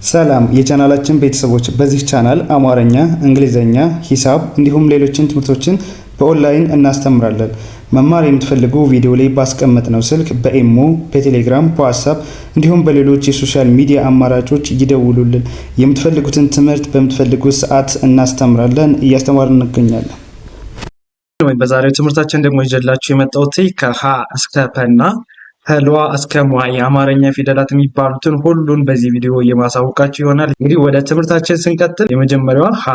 ሰላም የቻናላችን ቤተሰቦች፣ በዚህ ቻናል አማርኛ፣ እንግሊዘኛ፣ ሂሳብ እንዲሁም ሌሎችን ትምህርቶችን በኦንላይን እናስተምራለን። መማር የምትፈልጉ ቪዲዮ ላይ ባስቀመጥነው ስልክ በኢሞ፣ በቴሌግራም፣ በዋትስአፕ እንዲሁም በሌሎች የሶሻል ሚዲያ አማራጮች ይደውሉልን። የምትፈልጉትን ትምህርት በምትፈልጉት ሰዓት እናስተምራለን፣ እያስተማርን እንገኛለን። በዛሬው ትምህርታችን ደግሞ ይዤላችሁ የመጣሁት ከሀ እስከ ፐና ከሏ እስከ ሟ የአማርኛ ፊደላት የሚባሉትን ሁሉን በዚህ ቪዲዮ የማሳውቃችሁ ይሆናል። እንግዲህ ወደ ትምህርታችን ስንቀጥል የመጀመሪያዋ ሀ፣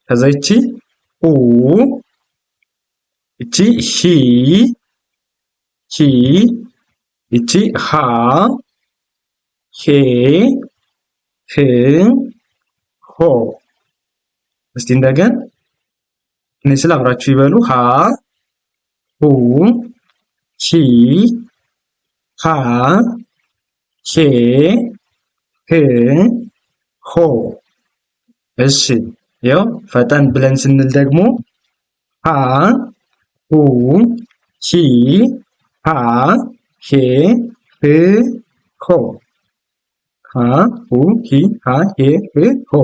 ከዛ ይቺ ኡ፣ ይቺ ሂ፣ ይቺ ሃ፣ ሄ፣ ህ፣ ሆ። እስቲ እንደገን እነዚህ ስለ አብራችሁ ይበሉ። ሀ፣ ሁ፣ ሂ፣ ሃ፣ ሄ፣ ህ፣ ሆ። እሺ ያው ፈጠን ብለን ስንል ደግሞ ሀ፣ ሁ፣ ሂ፣ ሃ፣ ሄ፣ ህ፣ ሆ። ሀ፣ ሁ፣ ሂ፣ ሃ፣ ሄ፣ ህ፣ ሆ።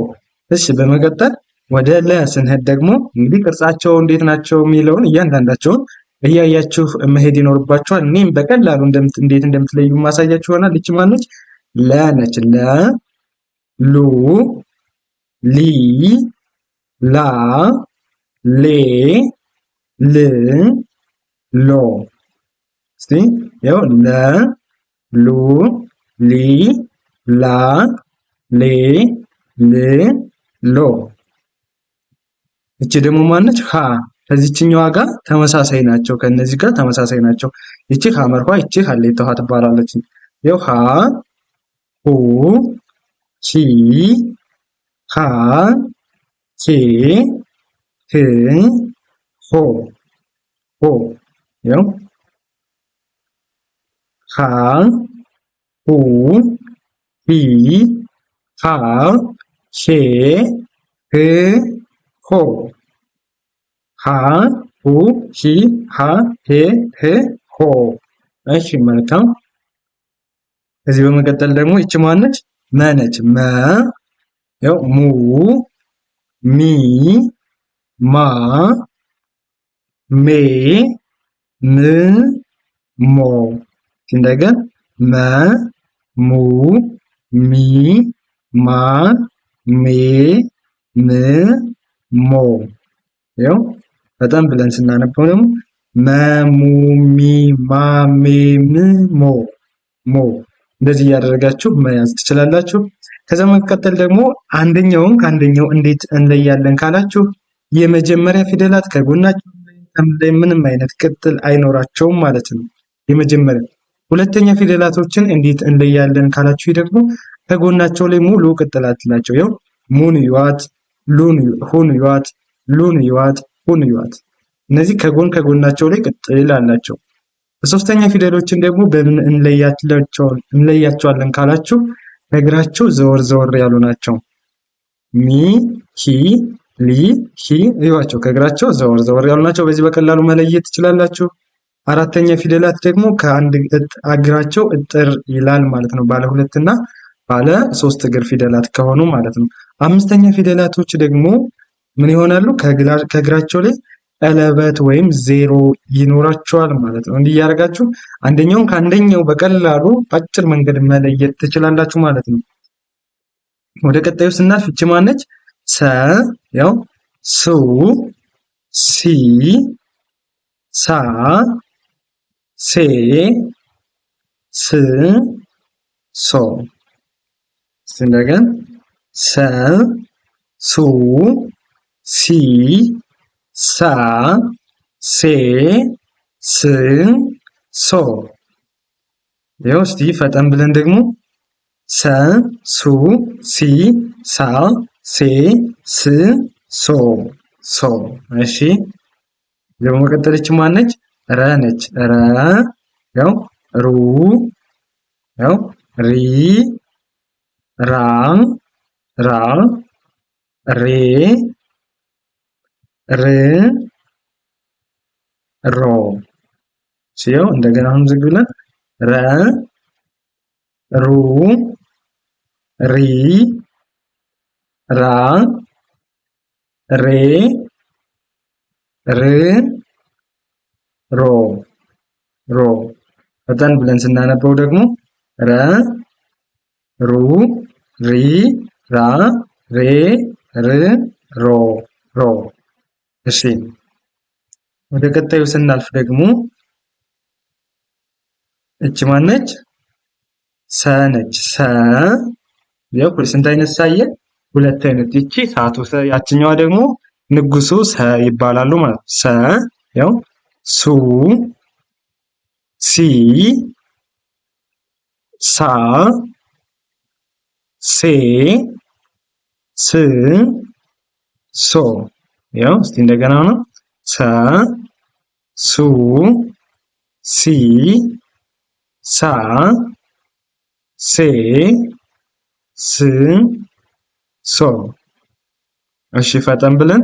እሺ በመቀጠል ወደ ለ ስንሄድ ደግሞ እንግዲህ ቅርጻቸው እንዴት ናቸው የሚለውን እያንዳንዳቸውን እያያችሁ መሄድ ይኖርባችኋል። እኔም በቀላሉ እንዴት እንደምትለዩ ማሳያችሁ ይሆናል። እቺ ማነች? ለ ነች። ለ፣ ሉ፣ ሊ፣ ላ፣ ሌ፣ ል፣ ሎ። እስቲ ያው ለ፣ ሉ፣ ሊ፣ ላ፣ ሌ፣ ል፣ ሎ። እቺ ደግሞ ማነች? ሀ። ከዚህኛዋ ጋር ተመሳሳይ ናቸው። ከነዚህ ጋር ተመሳሳይ ናቸው። እቺ ሐመርኳ፣ እቺ ሀሌታዋ ትባላለች። ያው ሀ፣ ሁ፣ ሂ፣ ሃ፣ ሄ፣ ህ፣ ሆ። ሆ። ያው ሀ፣ ሁ፣ ሂ፣ ሃ፣ ሄ፣ ህ፣ ሆ። ሀ፣ ሁ፣ ሂ፣ ሃ፣ ሄ፣ ህ፣ ሆ። እሺ መልካም። ከዚህ በመቀጠል ደግሞ ይቺ ማነች? መ ነች። መ፣ ያው ሙ፣ ሚ፣ ማ፣ ሜ፣ ም፣ ሞ። እንደገና መ፣ mu, mi, ma, me, m, ሞ። ያው በጣም ብለን ስናነበው ደግሞ መሙ ሚ ማ ሜ ም ሞ ሞ። እንደዚህ እያደረጋችሁ መያዝ ትችላላችሁ። ከዛ መቀጠል ደግሞ አንደኛውን ከአንደኛው እንዴት እንለያለን ካላችሁ የመጀመሪያ ፊደላት ከጎናቸው ላይ ምንም አይነት ቅጥል አይኖራቸውም ማለት ነው። የመጀመሪያ ሁለተኛ ፊደላቶችን እንዴት እንለያለን ካላችሁ ደግሞ ከጎናቸው ላይ ሙሉ ቅጥላት ናቸው። ያው ሙን ይዋት፣ ሉን ሁን ይዋት፣ ሉን ይዋት፣ ሁን ይዋት። እነዚህ ከጎናቸው ላይ ቅጥል አላቸው። ሶስተኛ ፊደሎችን ደግሞ በምን እንለያቸዋለን ካላችሁ ከእግራቸው ዘወር ዘወር ያሉ ናቸው። ሚ፣ ሂ፣ ሊ፣ ሂ ይዋቸው ከእግራቸው ዘወር ዘወር ያሉ ናቸው። በዚህ በቀላሉ መለየት ትችላላችሁ። አራተኛ ፊደላት ደግሞ ከአንድ እግራቸው እጥር ይላል ማለት ነው። ባለ ሁለት እና ባለ ሶስት እግር ፊደላት ከሆኑ ማለት ነው። አምስተኛ ፊደላቶች ደግሞ ምን ይሆናሉ? ከእግራቸው ላይ ቀለበት ወይም ዜሮ ይኖራቸዋል ማለት ነው። እንዲህ እያደረጋችሁ አንደኛውን ከአንደኛው በቀላሉ አጭር መንገድ መለየት ትችላላችሁ ማለት ነው። ወደ ቀጣዩ ስናልፍ እቺ ማነች? ሰ፣ ያው ሱ፣ ሲ፣ ሳ፣ ሴ፣ ስ፣ ሶ። እንደገና ሰ፣ ሱ፣ ሲ፣ ሳ፣ ሴ፣ ስ፣ ሶ። ያው እስቲ ፈጠን ብለን ደግሞ ሰ፣ ሱ፣ ሲ፣ ሳ፣ ሴ፣ ስ፣ ሶ ሶ። እሺ ደግሞ መቀጠለች ማነች? ረ ነች። ረ፣ ያው ሩ፣ ያው ሪ፣ ራ፣ ራ፣ ሬ፣ ር፣ ሮ። ሲያው እንደገና አሁን ዝግ ብለን ረ፣ ሩ፣ ሪ ራ ሬ ር ሮ ሮ። ፈጠን ብለን ስናነበው ደግሞ ረ ሩ ሪ ራ ሬ ር ሮ ሮ። እሺ ወደ ቀጣዩ ስናልፍ ደግሞ እቺ ማነች? ሰ ነች። ሰ ያው ስንት አይነት ሳየ? ሁለት አይነት። እቺ ሳቱ ሰ፣ ያችኛዋ ደግሞ ንጉሱ ሰ ይባላሉ ማለት ነው። ሰ ያው ሱ ሲ ሳ ሴ ስ ሶ። ያው እስቲ እንደገና ነው። ሰ ሱ ሲ ሳ ሴ ስ ሶ። እሺ ፈጠን ብለን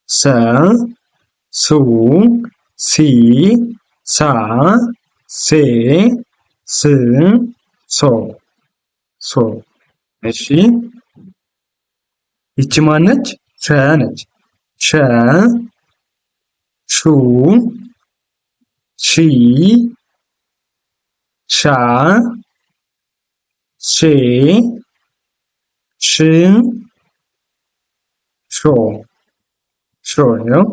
ሰ ሱ ሲ ሳ ሴ ስ ሶ ሶ። እሺ ይቺ ማነች? ሸ ነች። ሸ ሹ ሺ ሻ ሼ ሽ ሾ ሾ ነው።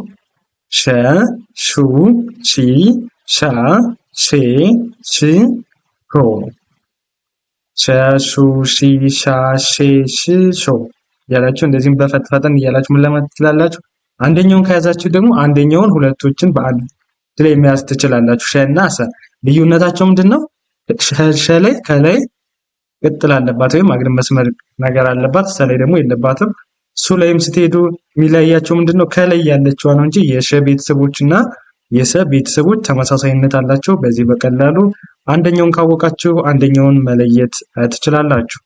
ሸ ሹ ሺ ሻ ሼ ሽ ሾ ሸ ሹ ሺ ሻ ሼ ሽ ሾ እያላችሁ እንደዚህም በፈጠን እያላችሁ ምን ለማለት ትችላላችሁ? አንደኛውን ከያዛችሁ ደግሞ አንደኛውን ሁለቶችን በአንድ ላይ መያዝ ትችላላችሁ። ሸ እና ሰ ልዩነታቸው ምንድነው? ሸ ላይ ከላይ ቅጥል አለባት ወይም አግድም መስመር ነገር አለባት። ሰ ላይ ደግሞ የለባትም። ሱ ላይም ስትሄዱ የሚለያቸው ምንድነው? ከላይ ያለችዋ ነው እንጂ የሸ ቤተሰቦች እና የሰ ቤተሰቦች ተመሳሳይነት አላቸው። በዚህ በቀላሉ አንደኛውን ካወቃችሁ አንደኛውን መለየት ትችላላችሁ።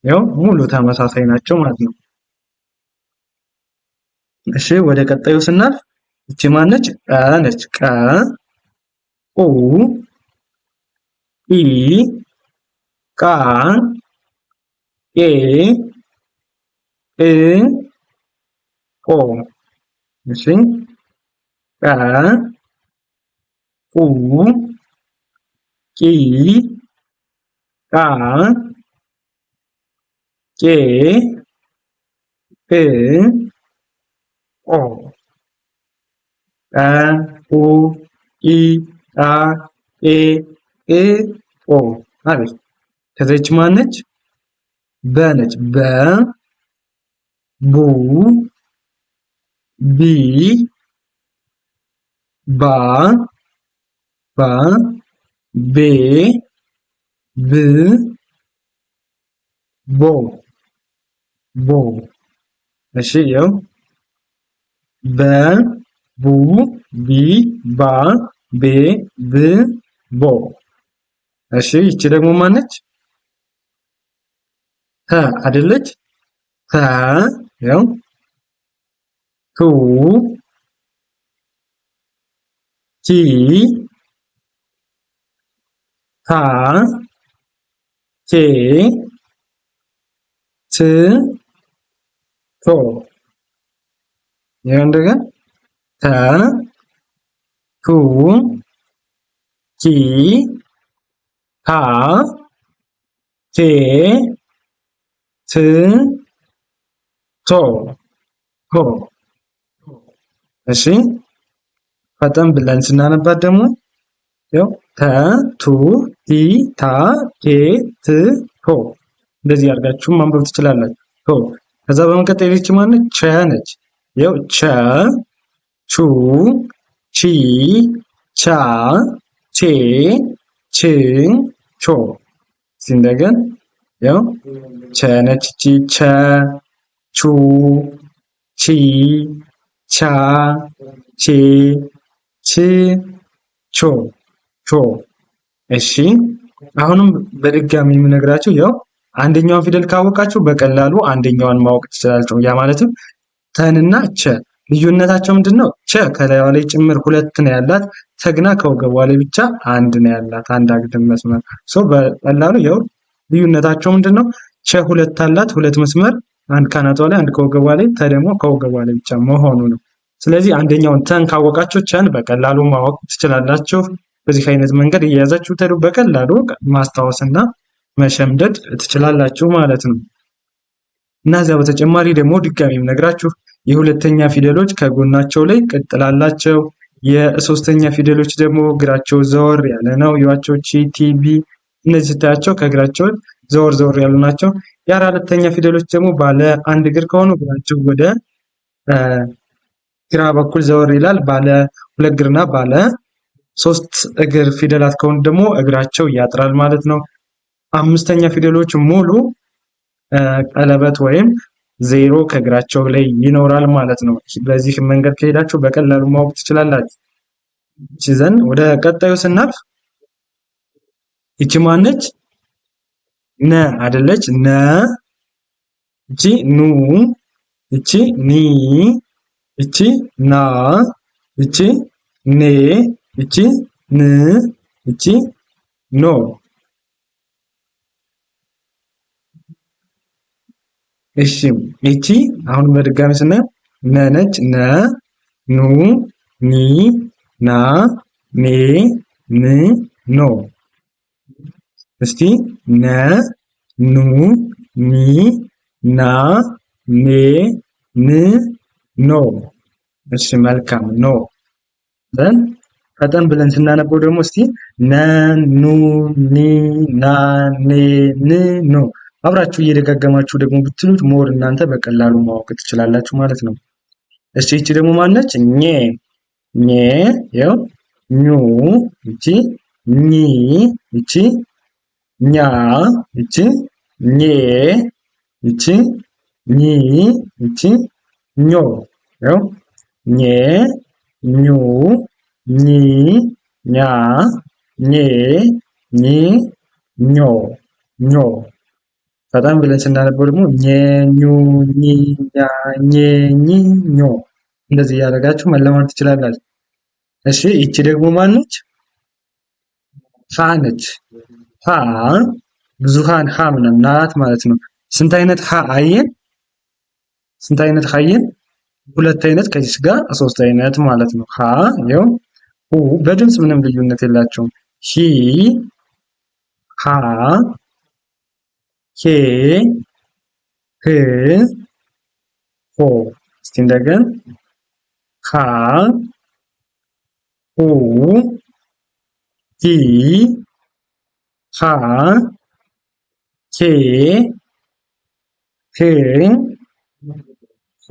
ያው ሙሉ ተመሳሳይ ናቸው ማለት ነው። እሺ ወደ ቀጣዩ ስናልፍ እቺ ማነች? ቀ ነች። ቀ ኡ ኢ ቃ ኤ እ ኦ። እሺ ቀ ኡ ቂ ቃ ቄ እ ኦ። ቀ ኡ ቂ ቃ ቄ እ ኦ። አሪፍ። ከዚች ማነች? በ ነች። በ ቡ ቢ ባ ባ ቤ ብ ቦ ቦ። እሺ ያው በ ቡ ቢ ባ ቤ ብ ቦ። እሺ ይቺ ደግሞ ማነች? ተ አይደለች? ተ ያው ቱ ቲ ታ ቴ ት ቶ። ይሄ እንደገና ተ ቱ ቲ ታ ቴ ት ቶ ቶ። እሺ ፈጠን ብለን ስናነባት ደግሞ ያው ተ ቱ ቲ ታ ቴ ት ቶ እንደዚህ አድርጋችሁ ማንበብ ትችላላችሁ። ቶ ከዛ በመቀጠል ይቺ ማነች? ቸ ነች። ያው ቸ ቹ ቺ ቻ ቼ ች ቾ። ሲንደገን ያው ቸ ነች። ቺ ቸ ቹ ቺ ቻ ቼ ች ቾ ቾ። እሺ አሁንም በድጋሚ የምነግራችሁ ያው አንደኛውን ፊደል ካወቃችሁ በቀላሉ አንደኛውን ማወቅ ትችላላችሁ። ያ ማለትም ተንና ቸ ልዩነታቸው ምንድነው? ቸ ከላይዋ ላይ ጭምር ሁለት ነው ያላት፣ ተግና ከወገቧ ላይ ብቻ አንድ ነው ያላት፣ አንድ አግድም መስመር። በቀላሉ ያው ልዩነታቸው ምንድነው? ቸ ሁለት አላት፣ ሁለት መስመር፣ አንድ ካናቷ ላይ አንድ ከወገቧ ላይ፣ ተ ደግሞ ከወገቧ ላይ ብቻ መሆኑ ነው። ስለዚህ አንደኛውን ተን ካወቃችሁ ቸን በቀላሉ ማወቅ ትችላላችሁ። በዚህ አይነት መንገድ እየያዛችሁ ተዱ በቀላሉ ማስታወስና መሸምደድ ትችላላችሁ ማለት ነው። እና እዚያ በተጨማሪ ደግሞ ድጋሚም ነግራችሁ የሁለተኛ ፊደሎች ከጎናቸው ላይ ቅጥል አላቸው። የሶስተኛ ፊደሎች ደግሞ እግራቸው ዘወር ያለ ነው። ያቸው ቺ ቲ ቢ እነዚህ ስታያቸው ከእግራቸው ዘወር ዘወር ያሉ ናቸው። የአራተኛ ፊደሎች ደግሞ ባለ አንድ እግር ከሆኑ እግራቸው ወደ ግራ በኩል ዘወር ይላል። ባለ ሁለት እግርና ባለ ሶስት እግር ፊደላት ከሆኑ ደግሞ እግራቸው ያጥራል ማለት ነው። አምስተኛ ፊደሎች ሙሉ ቀለበት ወይም ዜሮ ከእግራቸው ላይ ይኖራል ማለት ነው። በዚህ መንገድ ከሄዳችሁ በቀላሉ ማወቅ ትችላላችሁ። ሲዘን ወደ ቀጣዩ ስናልፍ ይቺ ማነች? ነ አይደለች? ነ። ይቺ ኑ፣ ይቺ ኒ፣ ይቺ ና፣ ይቺ ኔ፣ ይቺ ን፣ ይቺ ኖ። እሺ ይቺ አሁን በድጋሚ ስናየው ነ ነች። ነ፣ ኑ፣ ኒ፣ ና፣ ኔ፣ ን፣ ኖ። እስቲ ነ፣ ኑ፣ ኒ፣ ና፣ ኔ፣ ን፣ ኖ። እሺ መልካም ኖ። ፈጠን ብለን ስናነበው ደግሞ እስቲ ነ፣ ኑ፣ ኒ፣ ና፣ ኔ፣ ን፣ ኖ። አብራችሁ እየደጋገማችሁ ደግሞ ብትሉት ሞር እናንተ በቀላሉ ማወቅ ትችላላችሁ ማለት ነው። እሺ ይቺ ደግሞ ማነች? ኘ። ኘ ያው ኙ፣ ይቺ ኒ፣ ይቺ ኛ፣ ይቺ ኘ፣ ይቺ ኒ፣ ይቺ ኞ። ያው ኘ፣ ኙ፣ ኒ፣ ኛ፣ ኘ፣ ኒ፣ ኞ፣ ኞ። በጣም ብለን ስናነበው ደግሞ ኘ፣ ኙ፣ ኒ፣ ኛ፣ ኘ፣ ኝ፣ ኞ። እንደዚህ እያደረጋችሁ መለማመድ ትችላላችሁ። እሺ ይቺ ደግሞ ማነች? ሀ ነች። ሀ ብዙሃን ሀ ምናምን ናት ማለት ነው። ስንት አይነት ሀ አየን? ስንት አይነት ሀ አየን? ሁለት አይነት ከዚህ ጋር ሶስት አይነት ማለት ነው። ሀ ይኸው ሁ በድምፅ ምንም ልዩነት የላቸውም። ሂ፣ ሃ፣ ሄ፣ ህ፣ ሆ። እስቲ እንደገና ሃ፣ ሁ፣ ሂ፣ ሃ፣ ሄ፣ ህ፣ ሆ።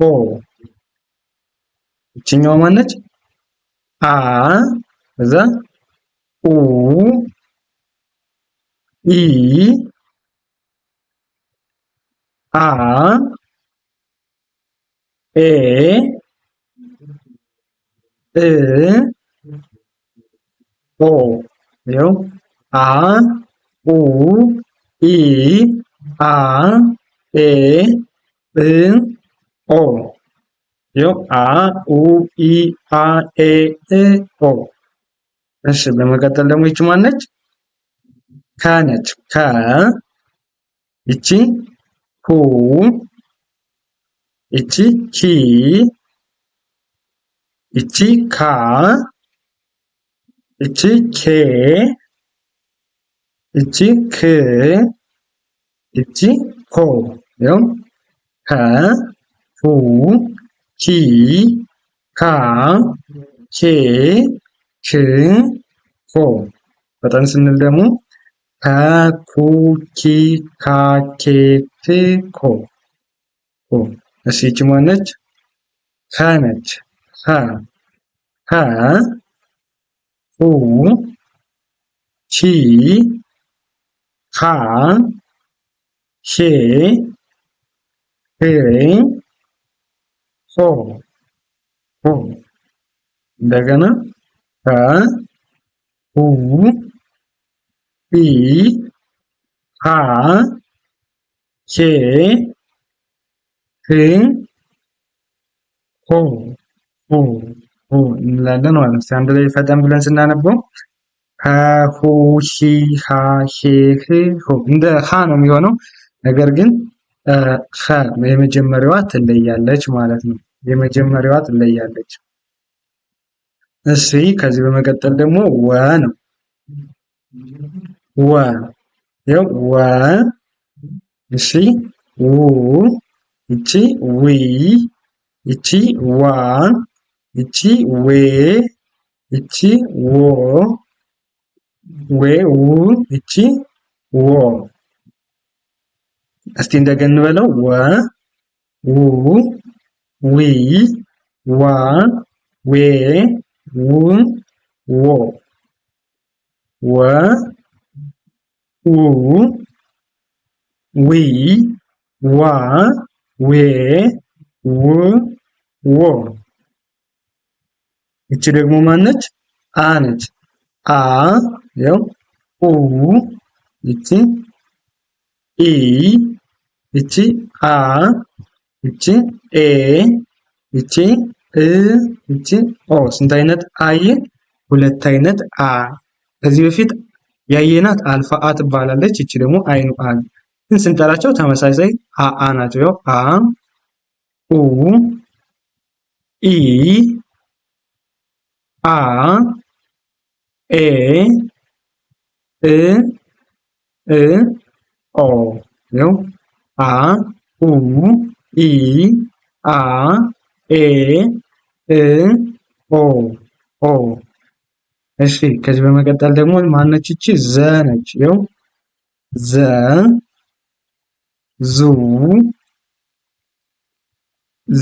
ይችኛዋ ማነች? አ፣ እዛ ኡ፣ ኢ፣ አ፣ ኤ፣ እ፣ ኦ። ይኸው አ፣ ኡ፣ ኢ፣ አ፣ ኤ፣ እ፣ ኦ። ይኸው አ፣ ኡ፣ ኢ፣ አ፣ ኤ፣ እ፣ ኦ። እሺ በመቀጠል ደግሞ ይቺ ማነች? ከ ነች። ከ ይቺ ሁ፣ ይቺ ሂ፣ ይቺ ካ፣ ይቺ ኬ፣ ይቺ ክ፣ ይቺ ኮ። ይኸው ከ፣ ሁ፣ ሂ፣ ካ፣ ኬ፣ ክ፣ ኮ። በጣም ስንል ደግሞ ከ፣ ኩ፣ ኪ፣ ካ፣ ኬ፣ ክ፣ ኮ። እሺ ይቺ ማነች? ከ ነች። ከ ሁ፣ ሂ፣ ሃ፣ ሄ፣ ህ፣ ሆ። እንደገና ከ፣ ሁ፣ ሂ፣ ሃ፣ ሄ፣ ህ፣ ሆ እንላለን ማለት ነው። አንድ ላይ ፈጠን ብለን ስናነበው ሀ፣ ሁ፣ ሂ፣ ሃ፣ ሄ፣ ህ፣ ሆ። እንደ ሃ ነው የሚሆነው። ነገር ግን ኸ የመጀመሪያዋ ትለያለች ማለት ነው። የመጀመሪያዋ ትለያለች። እሺ ከዚህ በመቀጠል ደግሞ ወ ነው። ወ ያው ወ እሺ ው ይቺ ዊ ይቺ ዋ ይቺ ዌ ይቺ ዎ ዌ ው ይቺ ዎ። እስቲ እንደገና እንበለው ወ ው ዊ ዋ ዌ ው ዎ ወ ው ዊ ዋ ዌ ው ዎ። ይቺ ደግሞ ማነች? አ ነች። አ ያው ኡ ይቺ ኢ ይቺ አ ይቺ ኤ ይቺ እ ይቺ ኦ። ስንት አይነት አየ? ሁለት አይነት አ። ከዚህ በፊት ያየናት አልፋ አ ትባላለች። ይቺ ደግሞ አይኑ አ። ግን ስንጠራቸው ተመሳሳይ አ ናቸው። ያው አ ኡ ኢ አ ኤ እ እ ኦ ያው አ ኡ ኢ አ ኤ እ ኦ ኦ። እሺ ከዚህ በመቀጠል ደግሞ ማነች? ይቺ ዘ ነች። ያው ዘ ዙ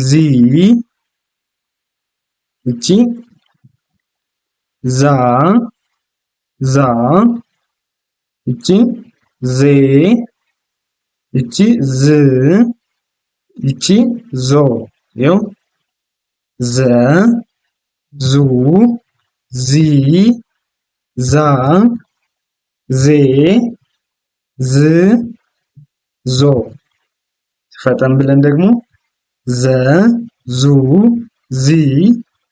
ዚ ይቺ ዛ ዛ ይቺ ዜ ይቺ ዝ ይቺ ዞ ይኸው ዘ ዙ ዚ ዛ ዜ ዝ ዞ። ፈጠን ብለን ደግሞ ዘ ዙ ዚ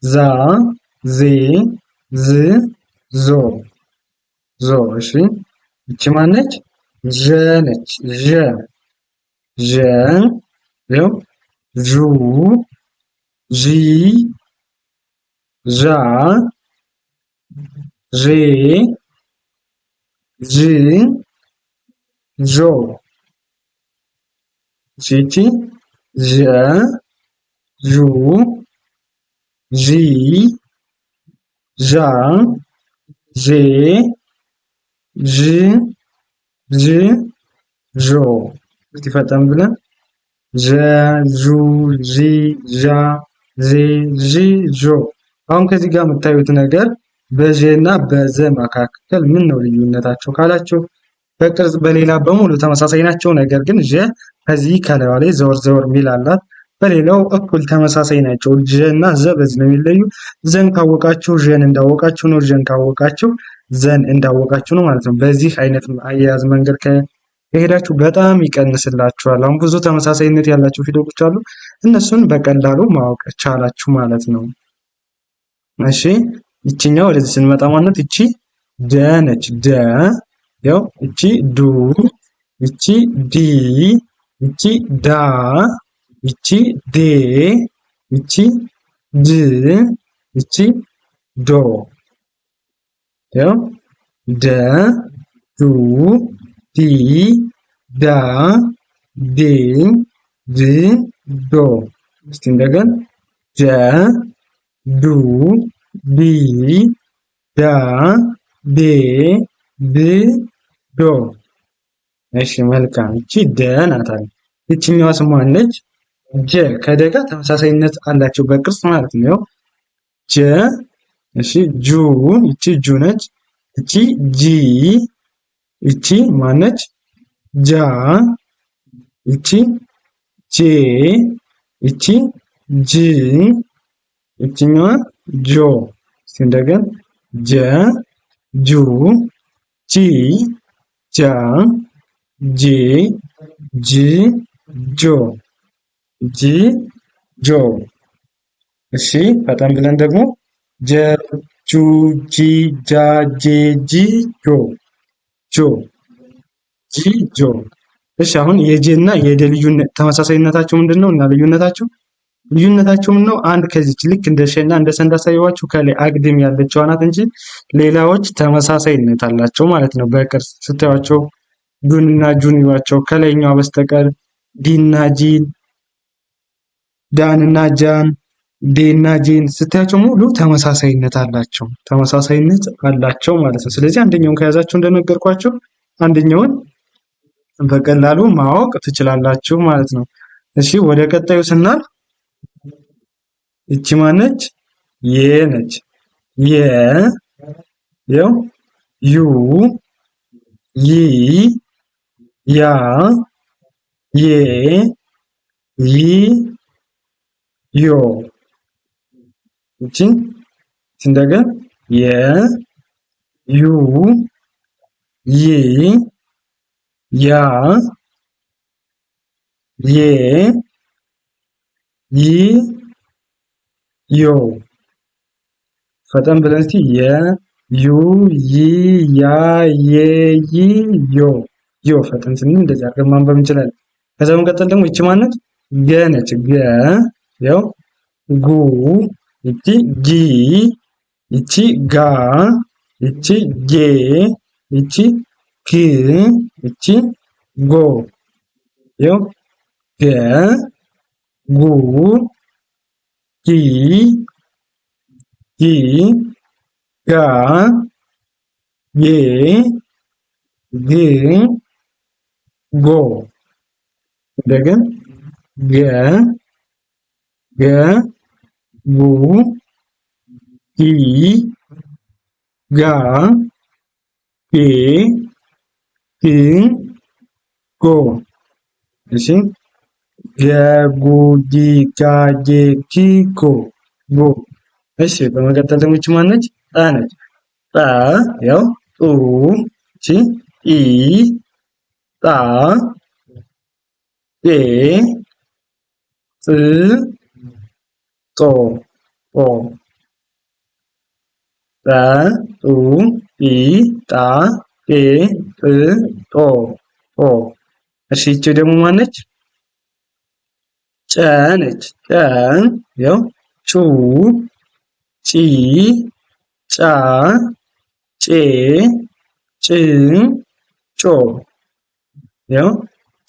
ዛ ዜ ዝ ዞ ዞ። እሺ ይቺ ማነች? ዠ ነች። ዠ ዠ ይኸው ዡ ዢ ዣ ዤ ዥ ዦ። ይቺ ዠ ዡ ዢ ዣ ዤ ዥ ዥ ዦ። እስቲ ፈጠን ብለን ዠ ዡ ዢ ዣ ዜ ዥ ዦ። አሁን ከዚህ ጋር የምታዩት ነገር በዠ እና በዘ መካከል ምን ነው ልዩነታቸው ካላችሁ በቅርጽ በሌላ በሙሉ ተመሳሳይ ናቸው። ነገር ግን ዠ ከዚህ ከላዩ ላይ ዘወር ዘወር የሚል አላት። በሌላው እኩል ተመሳሳይ ናቸው። ዠ እና ዘ በዚህ ነው የሚለዩ። ዘን ካወቃችሁ ዠን እንዳወቃችሁ ነው። ዠን ካወቃችሁ ዘን እንዳወቃችሁ ነው ማለት ነው። በዚህ አይነት አያያዝ መንገድ ከሄዳችሁ በጣም ይቀንስላችኋል። አሁን ብዙ ተመሳሳይነት ያላቸው ፊደሎች አሉ። እነሱን በቀላሉ ማወቅ ቻላችሁ ማለት ነው። እሺ ይቺኛው ወደዚህ ስንመጣ ማለት ይቺ ደ ነች። ደ ያው ይቺ ዱ ይቺ ዲ ይቺ ዳ ይቺ ዴ ይቺ ድ ይቺ ዶ ያው ደ ዱ ዲ ዳ ዴ ድ ዶ። እስቲ እንደገና ደ ዱ ዲ ዳ ዴ ድ ዶ። እሺ መልካም። ይቺ ደ ናት። ይቺኛዋ ስሟ ነች ጀ። ከደ ጋር ተመሳሳይነት አላቸው በቅርጽ ማለት ነው። ጀ እሺ ጁ ይቺ ጁ ነች። ይቺ ጂ ይቺ ማነች? ጃ ይቺ ጄ ይቺ ጅ ይቺኛዋ ጆ። እስቲ እንደገና ጀ ጁ ጂ ጃ ጄ ጅ ጆ ጂ ጆ። እሺ ፈጠን ብለን ደግሞ ጀ ጁ ጂ ጃ ጄ ጂ ጆ ጆ ጂ ጆ። እሺ አሁን የጀ እና የደ ልዩነት ተመሳሳይነታቸው ምንድነው እና ልዩነታቸው ምንድን ነው? አንድ ከዚች ልክ እንደ ሸና እንደ ሰ እንዳሳየኋችሁ ከላይ አግድም ያለችው ናት እንጂ ሌላዎች ተመሳሳይነት አላቸው ማለት ነው። በቅርጽ ስታዩቸው ዱን እና ጁን ይሏቸው ከላይኛዋ በስተቀር ዲና ጂን፣ ዳንና ጃን፣ ዴና ጄን ስታያቸው ሙሉ ተመሳሳይነት አላቸው ማለት ነው። ስለዚህ አንደኛውን ከያዛችሁ እንደነገርኳችሁ አንደኛውን በቀላሉ ማወቅ ትችላላችሁ ማለት ነው። እሺ ወደ ቀጣዩ ስናልፍ እቺ ማነች? የ ነች። የ ያው ዩ ይ ያ የ ይ ዮ እቺ እንደገና የ ዩ ይ ያ የ ይ ዮ ፈጠን ብለን እስቲ የ ዩ ይ ያ የ ይ ዮ ፈጠን ስንል እንደዚህ አድርገን ማንበብ እንችላለን። ከዛ በመቀጠል ደግሞ እቺ ማነች? ገ ነች። ገ ያው ጉ እቺ ጂ እቺ ጋ እቺ ጌ እቺ ግ እቺ ጎ ያው ገ ጉ ጂ ጂ ጋ ጌ ግ ጎ እንደገና ገ ገ ጉ ጂ ጋ ጌ ግ ጎ እሺ ገ ጉ ጂ ጋ ጄ ጊ ጎ ጎ እሺ በመቀጠል ደግሞ እቺ ማነች? ጠ ነች። ጠ ያው ጡ እቺ ኢ ጣ ጤ ጥ ጦ ጦ ጠ ጡ ኢ ጣ ጤ ጥ ጦ ጦ እሺ እቺ ደግሞ ማነች? ጨ ነች። ጨ ያው ጩ ጪ ጫ ጬ ጭ ጮ ያው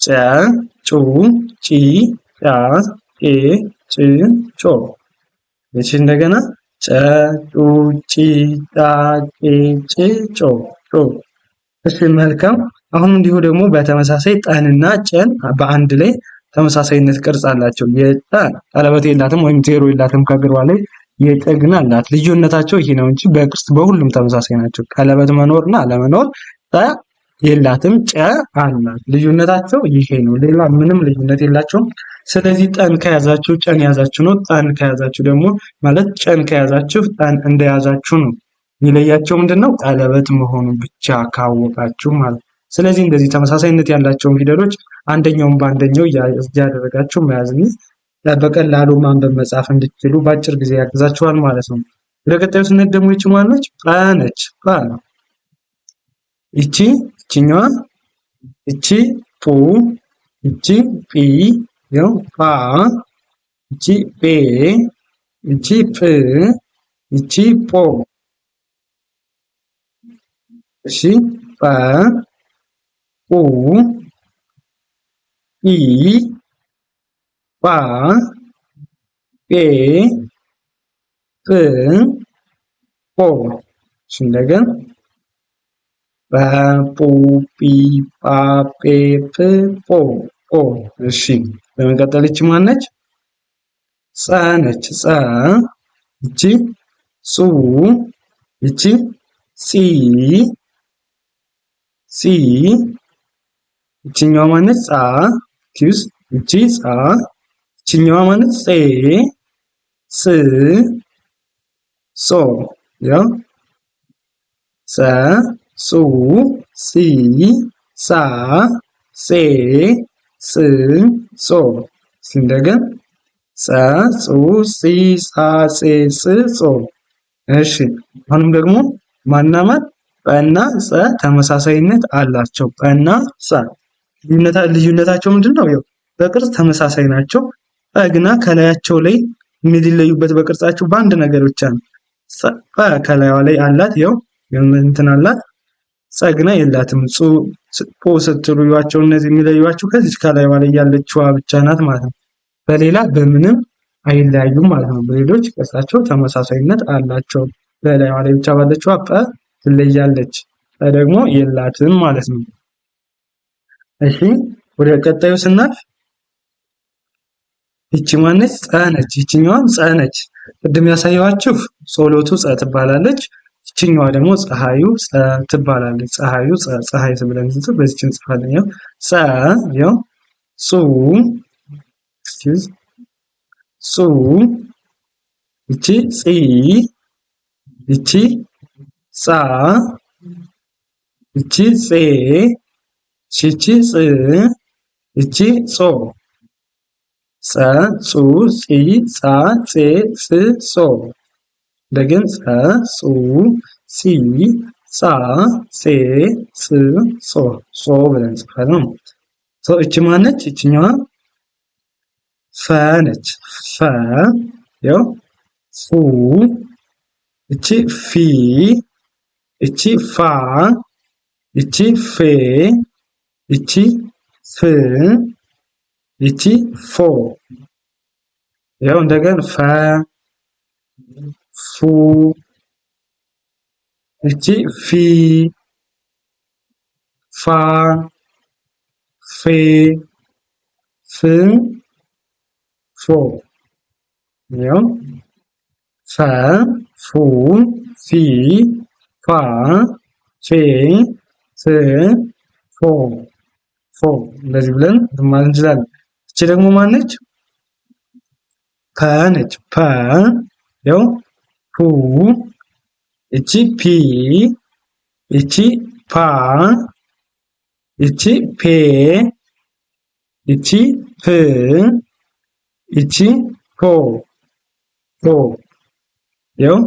ጨ ጩ ጪ ጫ ጬ ጭ ጮ እሺ እንደገና ጨ ጩ ጪ ጫ ጬ ጭ ጮ ጮ እሺ መልካም። አሁን እንዲሁ ደግሞ በተመሳሳይ ጠንና ጨን በአንድ ላይ ተመሳሳይነት ቅርጽ አላቸው። የጠ ቀለበት የላትም ወይም ዜሮ የላትም ከግሯ ላይ የጨ ግን አላት። ልዩነታቸው ይሄ ነው እንጂ በቅርጽ በሁሉም ተመሳሳይ ናቸው። ቀለበት መኖርና አለመኖር ጠ የላትም ጨ አላት። ልዩነታቸው ይሄ ነው። ሌላ ምንም ልዩነት የላቸውም። ስለዚህ ጠን ከያዛችሁ ጨን ያዛችሁ ነው። ጠን ከያዛችሁ ደግሞ ማለት ጨን ከያዛችሁ ጠን እንደያዛችሁ ነው። የሚለያቸው ምንድነው? ቀለበት መሆኑ ብቻ ካወቃችሁ ማለት። ስለዚህ እንደዚህ ተመሳሳይነት ያላቸውን ፊደሎች አንደኛውን በአንደኛው እያደረጋችሁ መያዝን በቀላሉ ማንበብ መጻፍ እንድትችሉ በአጭር ጊዜ ያግዛችኋል ማለት ነው። ወደ ቀጣዩ ስንሄድ ደግሞ ይቺ ማነች? ጳ ነች። ጳ ይቺ ይቺኛዋ ይቺ ፑ ይቺ ጲ ያው ጳ ይቺ ጴ ይቺ ፕ ይቺ ጶ እሺ ጳ ፑ ጲ ጳ ጴ ጵ ጶ እሺ እንደገና ጳ ፑ ጲ ጳ ጴ ፕ ጶ ጶ እሺ በመቀጠል ይቺ ማነች? ጸ ነች። ጸ ይቺ ጹ ይቺ ጺ ጺ ይቺኛዋ ማነች? ጻ ኪስ ይቺ ጻ ይቺኛዋ ማነች? ጼ ስ ሶ ያው ሰ ሱ ሲ ሳ ሴ ስ ሶ እንደገና ሰ ሱ ሲ ሳ ሴ ስ ሶ እሺ አሁንም ደግሞ ማናማት ጰና ጸ ተመሳሳይነት አላቸው። ጰና ጸ ልዩነታቸው ምንድነው? ያው በቅርጽ ተመሳሳይ ናቸው። ግና ከላያቸው ላይ የሚለዩበት በቅርጻቸው በአንድ ነገር ብቻ ነው። ከላይዋ ላይ አላት ያው እንትን አላት ጸግና የላትም። ፖ ስትሉዋቸው እነዚህ የሚለዩዋቸው ከዚች ከላይዋ ላይ ያለችዋ ብቻ ናት ማለት ነው። በሌላ በምንም አይለያዩም ማለት ነው። በሌሎች ቅርጻቸው ተመሳሳይነት አላቸው። በላይዋ ላይ ብቻ ባለችዋ ጰ ትለያለች። ደግሞ የላትም ማለት ነው። እሺ ወደ ቀጣዩ ስናልፍ ይቺ ማነች? ጸ ነች። ይቺኛዋም ጸ ነች። ቅድም ያሳየኋችሁ ጸሎቱ ጸ ትባላለች። ይቺኛዋ ደግሞ ፀሐዩ ጸ ትባላለች። ፀሐዩ ፀሐይ ብለን በዚች እንጽፋለን። ያው ጸ ያው ጹ ጹ ይቺ ጺ ይቺ ጻ ይቺ ጼ ይቺ ጽ ይቺ ጾ ጸ ጹ ጺ ጻ ጼ ጽ ጾ እንደገን ጸ ጹ ጺ ጻ ጼ ጽ ጾ ጾ ብለን እንጽፋለን። እቺ ማነች? እቺኛዋ ፈ ነች። ፈ ያው ፉ እቺ ፊ እቺ ፋ እቺ ፌ እቺ ፍ እቺ ፎ ያው እንደገና ፈ ፉ እቺ ፊ ፋ ፌ ፍ ፎ ያው ፈ ፉ ፊ ፋ ፌ ፍ ፎ እንደዚህ ብለን ማለት እንችላለን። እቺ ደግሞ ማነች? ፐ ነች። ፐ ያው ፑ እቺ ፒ እቺ ፓ እቺ ፔ እቺ ፕ እቺ ፖ ያው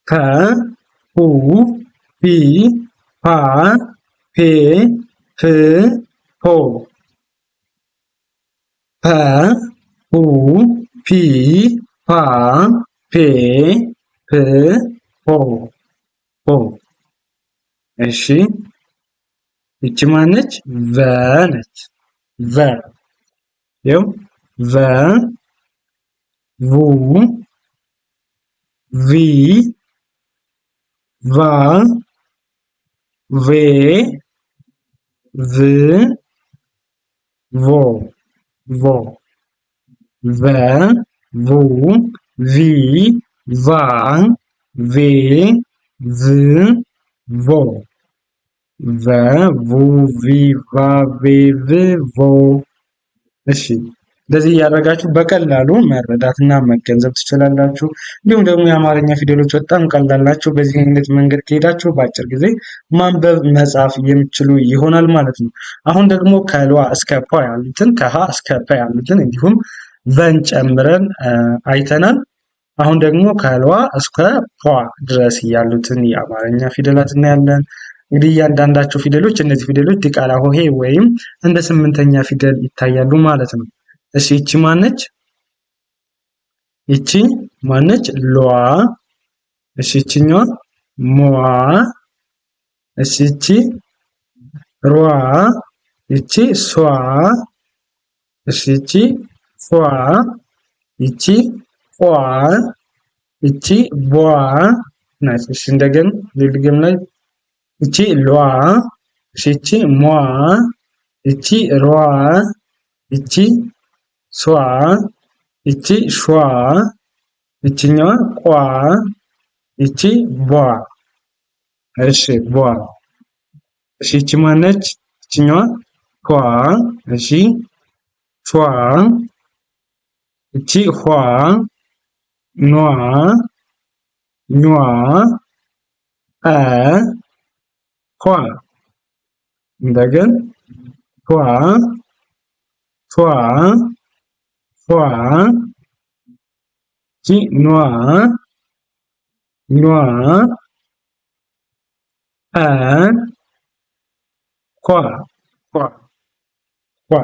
ፐ ፑ ፒ ፓ ፔ ፍ ፖ ፐ ፑ ፒ ፓ ፔ ፕ ፖ እሺ ይቺ ማነች? ቨ ነች። ቨ ያው ቨ ቡ ቪ ቫ ቬ ቭ ቮ ቨ ቡ ቪ ቫ ቬ ቭ ቮ ቨ ቡ ቪ ቫ ቬ ቭ ቮ እሺ እንደዚህ እያደረጋችሁ በቀላሉ መረዳትና መገንዘብ ትችላላችሁ። እንዲሁም ደግሞ የአማርኛ ፊደሎች በጣም ቀላል ናቸው። በዚህ አይነት መንገድ ከሄዳችሁ በአጭር ጊዜ ማንበብ መጻፍ የምትችሉ ይሆናል ማለት ነው። አሁን ደግሞ ከሏ እስከ ፖ ያሉትን ከሀ እስከ ፐ ያሉትን እንዲሁም ቨን ጨምረን አይተናል። አሁን ደግሞ ከሏ እስከ ፖ ድረስ ያሉትን የአማርኛ ፊደላት እናያለን። እንግዲህ እያንዳንዳቸው ፊደሎች እነዚህ ፊደሎች ዲቃላ ሆሄ ወይም እንደ ስምንተኛ ፊደል ይታያሉ ማለት ነው። እሺ ይቺ ማነች? ይቺ ማነች? ሏ። እሺ ይቺኛዋ ሟ። እሺ ይቺ ሯ። ይቺ ሷ። እሺ ይቺ ፏ። ይቺ ቋ። ይቺ ቧ ናት። እሺ እንደገና ልድገም ላይ ይቺ ሏ። እሺ ይቺ ሟ። ይቺ ሯ። ይቺ ሷ ይቺ ሿ ይቺኛዋ ቋ ይቺ ቧ። እሺ ቧ። እሺ ይቺ ማነች? ይቺኛዋ ኳ። እሺ ቿ ይቺ ኋ ኗ ኟ ኳ እንደገና ኳ ፏ ፏ ቺ ኗ ኗ ኳ ፏ።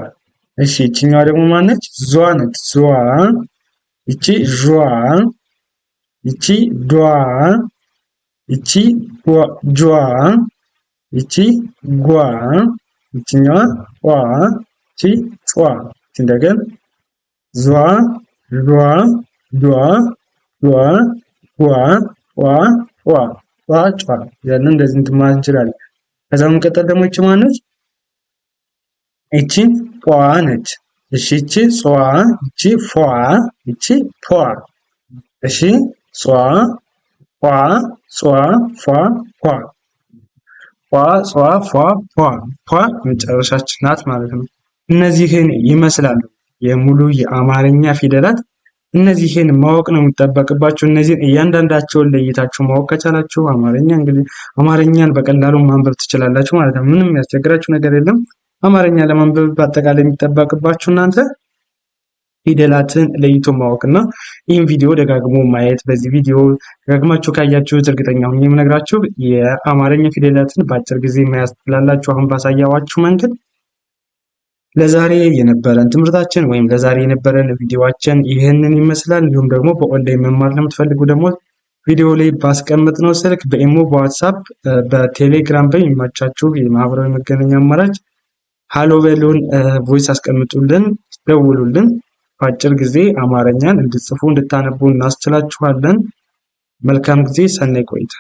እሺ ይቺኛዋ ደግሞ ማነች? ዟ ነች። ዟ። ይቺ ዟ። ይቺ ዷ። ይቺ ጇ። ይቺ ጓ። ይቺኛዋ ቋ። ይቺ ጯ። እንደገና ዟ ሏ ዷ ዷ ጓ ቋ ቋ ቋ ጯ ያንን እንደዚህ እንትን ማለት እንችላለን። ከዛ በመቀጠል ደግሞ ይቺ ማነች? ይቺ ጧ ነች። እሺ ይቺ ጿ። ይቺ ፏ። ይቺ ፖ። እሺ ጿ ፏ ጿ ፏ ፖ ፏ ጿ ፏ ፖ ፖ መጨረሻችን ናት ማለት ነው። እነዚህን ይመስላሉ የሙሉ የአማርኛ ፊደላት። እነዚህን ማወቅ ነው የሚጠበቅባችሁ። እነዚህን እያንዳንዳቸውን ለይታችሁ ማወቅ ከቻላችሁ አማርኛን በቀላሉ ማንበብ ትችላላችሁ ማለት ነው። ምንም የሚያስቸግራችሁ ነገር የለም። አማርኛ ለማንበብ በአጠቃላይ የሚጠበቅባችሁ እናንተ ፊደላትን ለይቶ ማወቅና ይህን ቪዲዮ ደጋግሞ ማየት። በዚህ ቪዲዮ ደጋግማችሁ ካያችሁት እርግጠኛ ሆኜ የምነግራችሁ የአማርኛ ፊደላትን በአጭር ጊዜ መያዝ ትችላላችሁ አሁን ባሳያችሁ መንገድ። ለዛሬ የነበረን ትምህርታችን ወይም ለዛሬ የነበረን ቪዲዮአችን ይህንን ይመስላል። እንዲሁም ደግሞ በኦንላይን መማር ለምትፈልጉ ደግሞ ቪዲዮ ላይ ባስቀመጥነው ስልክ በኢሞ፣ በዋትስአፕ፣ በቴሌግራም በሚመቻችሁ የማህበራዊ መገናኛ አማራጭ ሃሎ በሉን፣ ቮይስ አስቀምጡልን፣ ደውሉልን። በአጭር ጊዜ አማርኛን እንድትጽፉ እንድታነቡ እናስችላችኋለን። መልካም ጊዜ፣ ሰናይ ቆይታ።